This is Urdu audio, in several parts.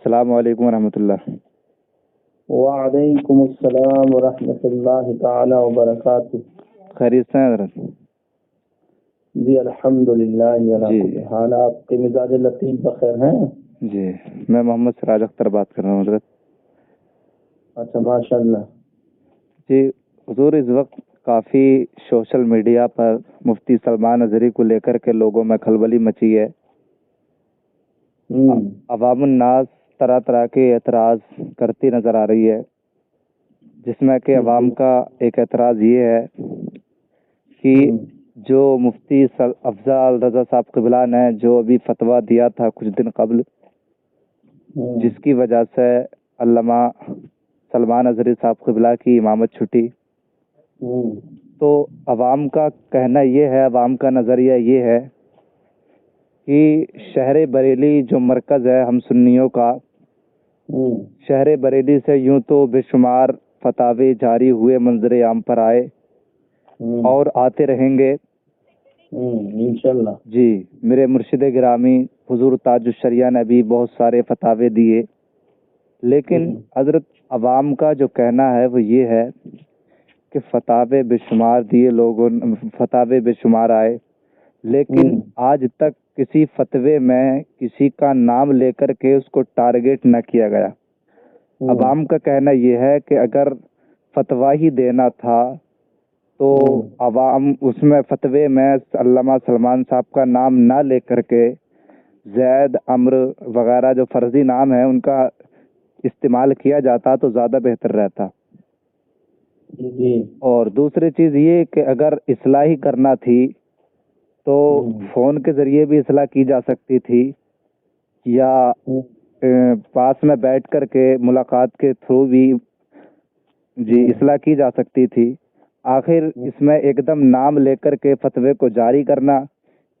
السلام علیکم ورحمۃ اللہ۔ وعلیکم السلام ورحمۃ اللہ تعالی وبرکاتہ۔ خیریت سے ہیں حضرت؟ جی الحمدللہ جی حال، آپ کے مزاج لطیف بخیر ہیں؟ جی میں محمد سراج اختر بات کر رہا ہوں حضرت۔ اچھا ماشاء اللہ۔ جی حضور، اس وقت کافی سوشل میڈیا پر مفتی سلمان اظہری کو لے کر کے لوگوں میں کھلبلی مچی ہے۔ عوام الناس طرح طرح کے اعتراض کرتی نظر آ رہی ہے، جس میں کہ عوام کا ایک اعتراض یہ ہے کہ جو مفتی افضل رضا صاحب قبلہ نے جو ابھی فتویٰ دیا تھا کچھ دن قبل، جس کی وجہ سے علامہ سلمان اظہری صاحب قبلہ کی امامت چھٹی، تو عوام کا کہنا یہ ہے، عوام کا نظریہ یہ ہے کہ شہر بریلی جو مرکز ہے ہم سنیوں کا، شہر بریلی سے یوں تو بے شمار فتاوی جاری ہوئے، منظر عام پر آئے اور آتے رہیں گے انشاءاللہ۔ جی میرے مرشد گرامی حضور تاج الشریعہ نے بھی بہت سارے فتاوے دیے، لیکن حضرت عوام کا جو کہنا ہے وہ یہ ہے کہ فتاوے بے شمار دیے لوگوں، فتاوے بے شمار آئے، لیکن آج تک کسی فتوے میں کسی کا نام لے کر کے اس کو ٹارگیٹ نہ کیا گیا۔ عوام کا کہنا یہ ہے کہ اگر فتویٰ ہی دینا تھا تو عوام اس میں فتوے میں علامہ سلمان صاحب کا نام نہ لے کر کے زید، عمر وغیرہ جو فرضی نام ہیں ان کا استعمال کیا جاتا تو زیادہ بہتر رہتا۔ اور دوسری چیز یہ کہ اگر اصلاح ہی کرنا تھی تو فون کے ذریعے بھی اصلاح کی جا سکتی تھی، یا پاس میں بیٹھ کر کے ملاقات کے تھرو بھی جی اصلاح کی جا سکتی تھی۔ آخر اس میں ایک دم نام لے کر کے فتوے کو جاری کرنا،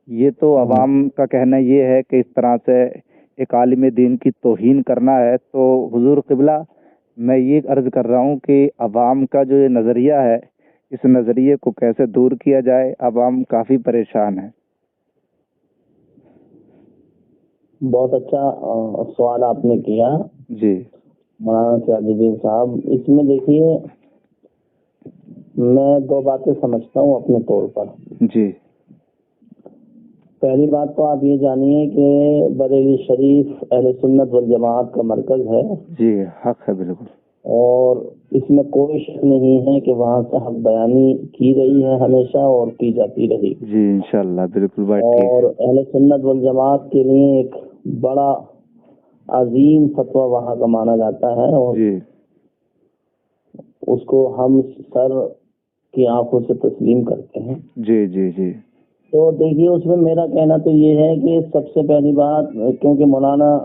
یہ تو عوام کا کہنا یہ ہے کہ اس طرح سے ایک عالم دین کی توہین کرنا ہے۔ تو حضور قبلہ میں یہ عرض کر رہا ہوں کہ عوام کا جو یہ نظریہ ہے، اس نظریے کو کیسے دور کیا جائے، عوام کافی پریشان ہے۔ بہت اچھا سوال آپ نے کیا جی مولانا سراج الدین صاحب۔ اس میں دیکھیے، میں دو باتیں سمجھتا ہوں اپنے طور پر۔ جی پہلی بات تو آپ یہ جانیے کہ بریلی شریف اہل سنت والجماعت کا مرکز ہے۔ جی حق ہے بالکل، اور اس میں کوئی شک نہیں ہے کہ وہاں سے حق بیانی کی رہی ہے ہمیشہ اور کی جاتی رہی۔ جی انشاءاللہ بالکل بات ٹھیک۔ اور اہل سنت والجماعت کے لیے ایک بڑا عظیم فتویٰ وہاں کا مانا جاتا ہے، اور جی اس کو ہم سر کی آنکھوں سے تسلیم کرتے ہیں۔ جی جی جی تو دیکھیے، اس میں میرا کہنا تو یہ ہے کہ سب سے پہلی بات، کیونکہ مولانا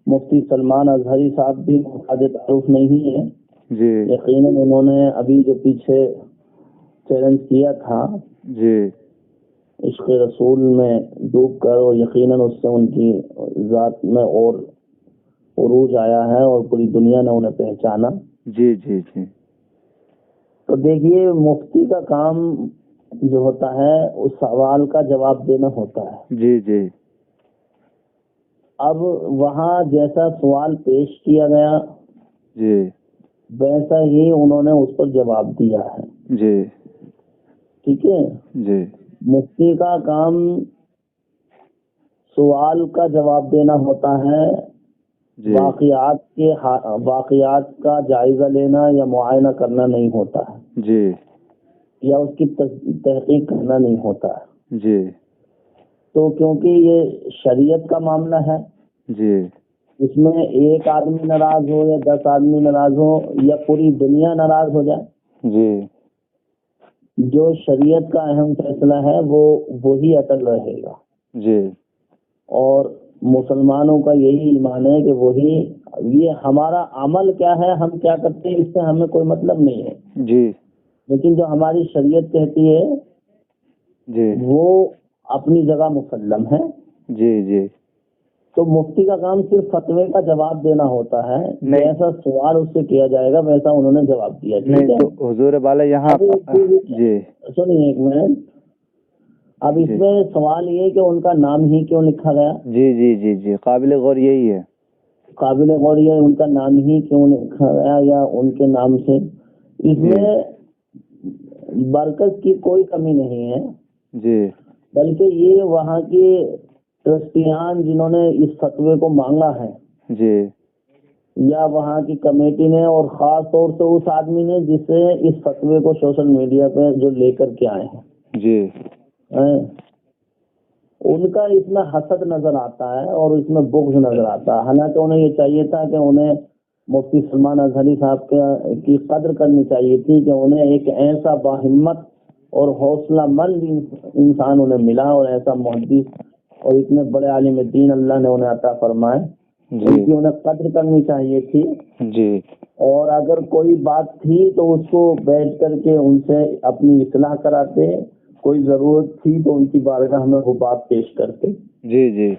مفتی سلمان اظہری صاحب بھی محتاج تعارف نہیں ہے، جی یقیناً انہوں نے ابھی جو پیچھے چیلنج کیا تھا جی عشق رسول میں ڈوب کر، اور یقیناً اس سے ان کی ذات میں اور عروج آیا ہے اور پوری دنیا نے انہیں پہچانا۔ جی جی جی تو دیکھیے، مفتی کا کام جو ہوتا ہے اس سوال کا جواب دینا ہوتا ہے۔ جی جی اب وہاں جیسا سوال پیش کیا گیا جی ویسا ہی انہوں نے اس پر جواب دیا ہے۔ جی ٹھیک ہے، جی مفتی کا کام سوال کا جواب دینا ہوتا ہے، جی واقعات کا جائزہ لینا یا معائنہ کرنا نہیں ہوتا ہے، جی یا اس کی تحقیق کرنا نہیں ہوتا ہے۔ جی تو کیونکہ یہ شریعت کا معاملہ ہے، جی اس میں ایک آدمی ناراض ہو یا 10 آدمی ناراض ہو یا پوری دنیا ناراض ہو جائے، جی جو شریعت کا اہم فیصلہ ہے وہ وہی اٹل رہے گا۔ جی اور مسلمانوں کا یہی ایمان ہے کہ وہی، یہ ہمارا عمل کیا ہے، ہم کیا کرتے ہیں، اس سے ہمیں کوئی مطلب نہیں ہے، جی لیکن جو ہماری شریعت کہتی ہے جی وہ اپنی جگہ مسلم ہے۔ جی جی تو مفتی کا کام صرف فتوے کا جواب دینا ہوتا ہے، جیسا سوال اس سے کیا جائے گا ویسا انہوں نے جواب دیا۔ ٹھیک ہے، تو حضور والا یہاں جی سنیے ایک منٹ۔ اب اس میں سوال یہ کہ ان کا نام ہی کیوں لکھا گیا؟ جی جی جی جی قابل غور یہی ہے۔ قابل غور یہ ان کا نام ہی کیوں لکھا گیا یا ان کے نام سے، اس میں برکت کی کوئی کمی نہیں ہے جی بلکہ یہ وہاں کے ٹرسٹیان جنہوں نے اس فتوے کو مانگا ہے جی یا وہاں کی کمیٹی نے، اور خاص طور سے اس آدمی نے جس سے اس فتوے کو سوشل میڈیا پہ جو لے کر کے آئے ہیں جی ان کا اس میں حسد نظر آتا ہے اور اس میں بغض نظر آتا ہے. حالانکہ انہیں یہ چاہیے تھا کہ انہیں مفتی سلمان اظہری صاحب کی قدر کرنی چاہیے تھی کہ انہیں ایک ایسا باہمت اور حوصلہ مند انسان انہیں ملا، اور ایسا محدث اور اتنے بڑے عالم دین اللہ نے انہیں عطا فرمائے، ان کی انہیں قدر کرنی چاہیے تھی. جی اور اگر کوئی بات تھی تو اس کو بیٹھ کر کے ان سے اپنی اصلاح کراتے، کوئی ضرورت تھی تو ان کی بارگاہ میں وہ بات پیش کرتے. جی جی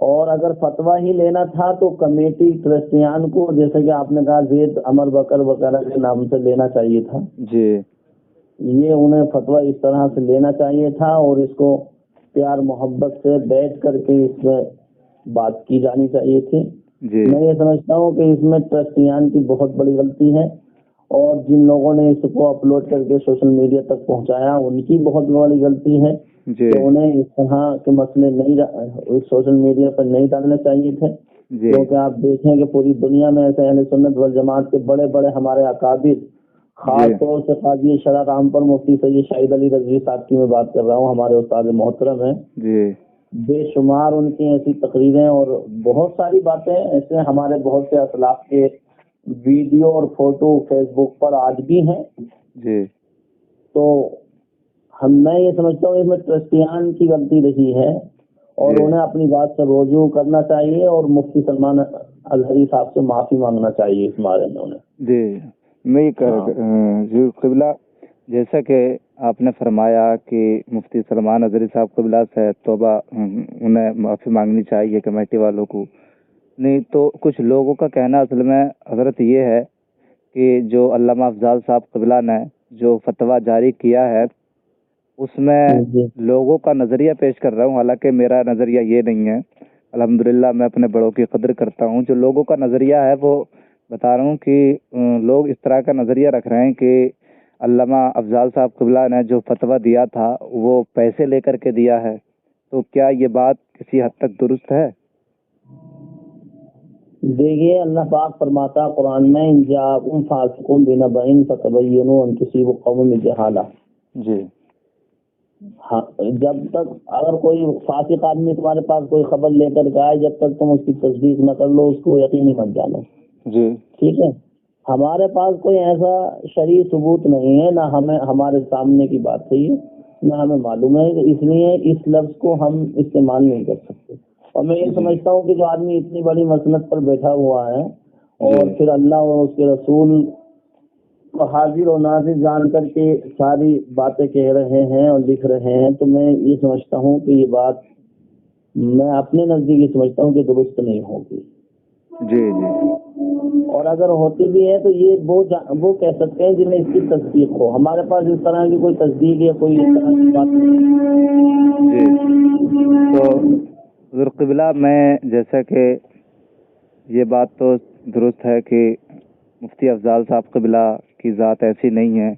اور اگر فتویٰ ہی لینا تھا تو کمیٹی ٹرسٹیان کو، جیسے کہ آپ نے کہا زید عمر بکر وغیرہ کے نام سے لینا چاہیے تھا. جی یہ انہیں فتویٰ اس طرح سے لینا چاہیے تھا اور اس کو پیار محبت سے بیٹھ کر کے اس میں بات کی جانی چاہیے تھی. جی میں یہ سمجھتا ہوں کہ اس میں ٹرسٹیان کی بہت بڑی غلطی ہے، اور جن لوگوں نے اس کو اپلوڈ کر کے سوشل میڈیا تک پہنچایا ان کی بہت بڑی غلطی ہے جی کہ انہیں اس طرح کے مسئلے نہیں سوشل میڈیا پر نہیں ڈالنے چاہیے تھے. جی کیونکہ آپ دیکھیں کہ پوری دنیا میں ایسے اہل سنت والجماعت کے بڑے بڑے ہمارے اکابر، خاص طور سے قاضی شرع عام پر مفتی سید شاہد علی رضوی صاحب کی میں بات کر رہا ہوں، ہمارے استاد محترم ہیں. جی بے شمار ان کی ایسی تقریریں اور بہت ساری باتیں ایسے ہمارے بہت سے اسلاف کے ویڈیو اور فوٹو فیس بک پر آج بھی ہیں. جی تو میں یہ سمجھتا ہوں اس میں ٹرسٹیان کی غلطی رہی ہے اور جی انہیں اپنی بات سے رجوع کرنا چاہیے اور مفتی سلمان اظہری صاحب سے معافی مانگنا چاہیے اس بارے میں انہیں. جی میں یہ قبلہ جیسا کہ آپ نے فرمایا کہ مفتی سلمان اظہری صاحب قبلہ سے توبہ انہیں معافی مانگنی چاہیے کمیٹی والوں کو. نہیں تو کچھ لوگوں کا کہنا اصل میں حضرت یہ ہے کہ جو علامہ افضال صاحب قبلہ نے جو فتویٰ جاری کیا ہے اس میں لوگوں کا نظریہ پیش کر رہا ہوں، حالانکہ میرا نظریہ یہ نہیں ہے. الحمدللہ میں اپنے بڑوں کی قدر کرتا ہوں. جو لوگوں کا نظریہ ہے وہ بتا رہا ہوں کہ لوگ اس طرح کا نظریہ رکھ رہے ہیں کہ علامہ افضال صاحب قبلہ نے جو فتویٰ دیا تھا وہ پیسے لے کر کے دیا ہے. تو کیا یہ بات کسی حد تک درست ہے؟ دیکھیے اللہ پاک فرماتا قرآن میں ان جاءکم فاسق بنبأ فتبینوا ان تصیبوا قوما بجہالہ. جی ہاں، جب تک اگر کوئی فاسق آدمی تمہارے پاس کوئی خبر لے کر کے آئے، جب تک تم اس کی تصدیق نہ کر لو اس کو یقینی مت جانو. جی ٹھیک ہے، ہمارے پاس کوئی ایسا شرعی ثبوت نہیں ہے، نہ ہمیں ہمارے سامنے کی بات ہے نہ ہمیں معلوم ہے، اس لیے اس لفظ کو ہم استعمال نہیں کر سکتے. اور میں یہ سمجھتا ہوں کہ جو آدمی اتنی بڑی مسنت پر بیٹھا ہوا ہے اور پھر اللہ اور اس کے رسول کو حاضر و ناظر جان کر کے ساری باتیں کہہ رہے ہیں اور لکھ رہے ہیں، تو میں یہ سمجھتا ہوں کہ یہ بات میں اپنے نزدیک یہ سمجھتا ہوں کہ درست نہیں ہوگی. جی جی اور اگر ہوتی بھی ہے تو یہ وہ کہہ سکتے ہیں جنہیں اس کی تصدیق ہو. ہمارے پاس اس طرح کی کوئی تصدیق یا کوئی اس طرح کی بات نہیں. جی تو حضور قبلہ میں جیسا کہ یہ بات تو درست ہے کہ مفتی افضال صاحب قبلہ کی ذات ایسی نہیں ہے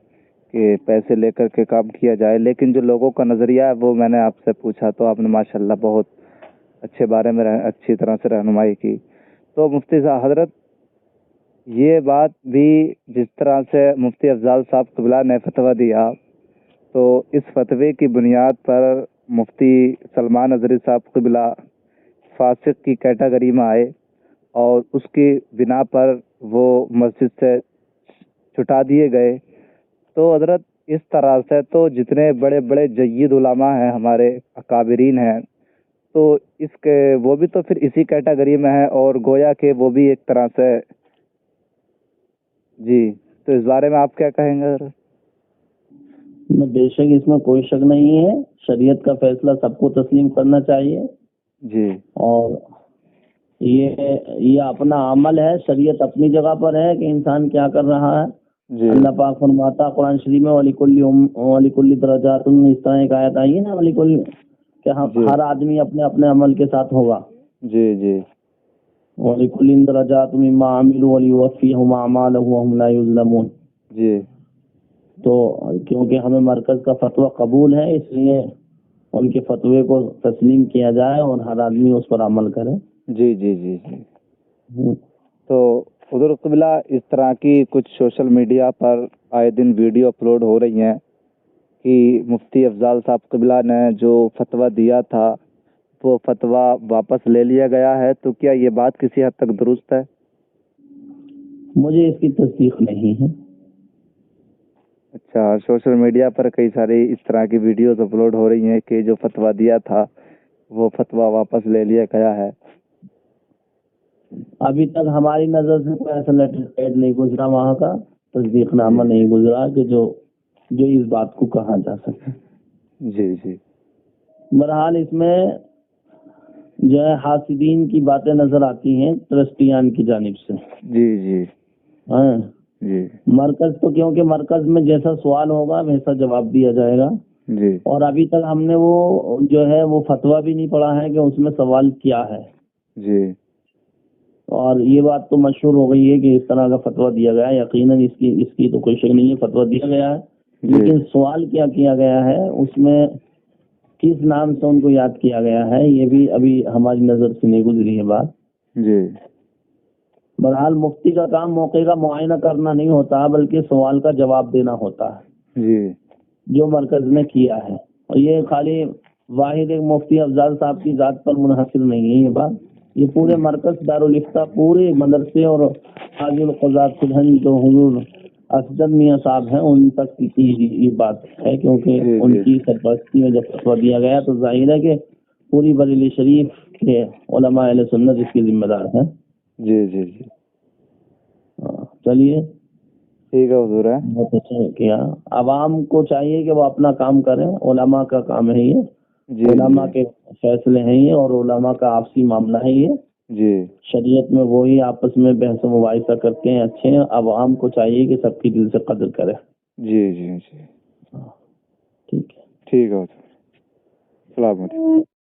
کہ پیسے لے کر کے کام کیا جائے، لیکن جو لوگوں کا نظریہ ہے وہ میں نے آپ سے پوچھا تو آپ نے ماشاءاللہ بہت اچھے بارے میں اچھی طرح سے رہنمائی کی. تو مفتی صاحب حضرت یہ بات بھی جس طرح سے مفتی افضال صاحب قبلہ نے فتویٰ دیا تو اس فتوے کی بنیاد پر مفتی سلمان اظہری صاحب قبلہ فاسق کی کیٹیگری میں آئے اور اس کی بنا پر وہ مسجد سے چھٹا دیے گئے. تو حضرت اس طرح سے تو جتنے بڑے بڑے جید علماء ہیں ہمارے اکابرین ہیں تو اس کے وہ بھی تو پھر اسی کیٹیگری میں ہے اور گویا کہ وہ بھی ایک طرح سے. جی تو اس بارے میں آپ کیا کہیں گے؟ بے شک اس میں کوئی شک نہیں ہے، شریعت کا فیصلہ سب کو تسلیم کرنا چاہیے. جی اور یہ اپنا عمل ہے، شریعت اپنی جگہ پر ہے کہ انسان کیا کر رہا ہے. جی اللہ پاک فرماتا قرآن شریف میں وَلِكُلِّ دَرَجَاتٌ، اس طرح ایک آیت آئی ہے نا وَلِكُلِّ، کہ ہر آدمی اپنے اپنے عمل کے ساتھ ہوگا. جی جی وَلِكُلٍّ دَرَجَاتٌ مِّمَّا عَمِلُوا وَلِيُوَفِّيَهُمْ أَعْمَالَهُمْ وَهُمْ لَا يُظْلَمُونَ. جی تو کیونکہ ہمیں مرکز کا فتویٰ قبول ہے، اس لیے ان کے فتوے کو تسلیم کیا جائے اور ہر آدمی اس پر عمل کرے. جی جی جی جی. تو حضور قبلہ اس طرح کی کچھ سوشل میڈیا پر آئے دن ویڈیو اپلوڈ ہو رہی ہیں کہ مفتی افضال صاحب قبلہ نے جو فتویٰ دیا تھا وہ فتویٰ واپس لے لیا گیا ہے، تو کیا یہ بات کسی حد تک درست ہے؟ مجھے اس کی تصدیق نہیں ہے. اچھا، سوشل میڈیا پر کئی ساری اس طرح کی ویڈیوز اپلوڈ ہو رہی ہیں کہ جو فتویٰ دیا تھا وہ فتویٰ واپس لے لیا گیا ہے. ابھی تک ہماری نظر سے کوئی ایسا لیٹر پیڈ نہیں گزرا، وہاں کا تصدیق نامہ نہیں گزرا کہ جو اس بات کو کہا جا سکے. جی جی. بہرحال اس میں جو ہے حاسدین کی باتیں نظر آتی ہیں ٹرسٹیان کی جانب سے. جی جی ہاں جی مرکز تو کیونکہ مرکز میں جیسا سوال ہوگا ویسا جواب دیا جائے گا. جی اور ابھی تک ہم نے وہ جو ہے وہ فتویٰ بھی نہیں پڑھا ہے کہ اس میں سوال کیا ہے. جی. اور یہ بات تو مشہور ہو گئی ہے کہ اس طرح کا فتویٰ دیا گیا ہے. یقیناً اس کی تو کوئی شک نہیں ہے، فتویٰ دیا گیا ہے. لیکن سوال کیا گیا ہے، اس میں کس نام سے ان کو یاد کیا گیا ہے، یہ بھی ابھی ہماری نظر سے نہیں گزری ہے بات. جی. بہرحال مفتی کا کام موقع کا معائنہ کرنا نہیں ہوتا بلکہ سوال کا جواب دینا ہوتا ہے. جی. جو مرکز نے کیا ہے، اور یہ خالی واحد ایک مفتی افضال صاحب کی ذات پر منحصر نہیں ہے یہ بات. یہ پورے مرکز دارالافتاء پورے مدرسے اور حاضر القضات سدھن جو حضور اسجد میاں صاحب ہیں ان تک کی یہ بات ہے، کیونکہ ان کی سرپرستی میں جب فتویٰ دیا گیا تو ظاہر ہے کہ پوری بریلی شریف کے علماء اہل سنت اس کی ذمہ دار ہیں. جی جی جی. چلیے ٹھیک ہے حضور. بہت اچھا کیا. عوام کو چاہیے کہ وہ اپنا کام کریں، علماء کا کام ہے یہ. جی. علماء کے فیصلے ہیں یہ، اور علماء کا آپسی معاملہ ہے یہ. جی. شریعت میں وہی آپس میں بحث و مباحثہ کرتے ہیں اچھے ہیں. عوام کو چاہیے کہ سب کی دل سے قدر کرے. جی جی جی. ٹھیک ہے. ٹھیک ہے. السلام علیکم.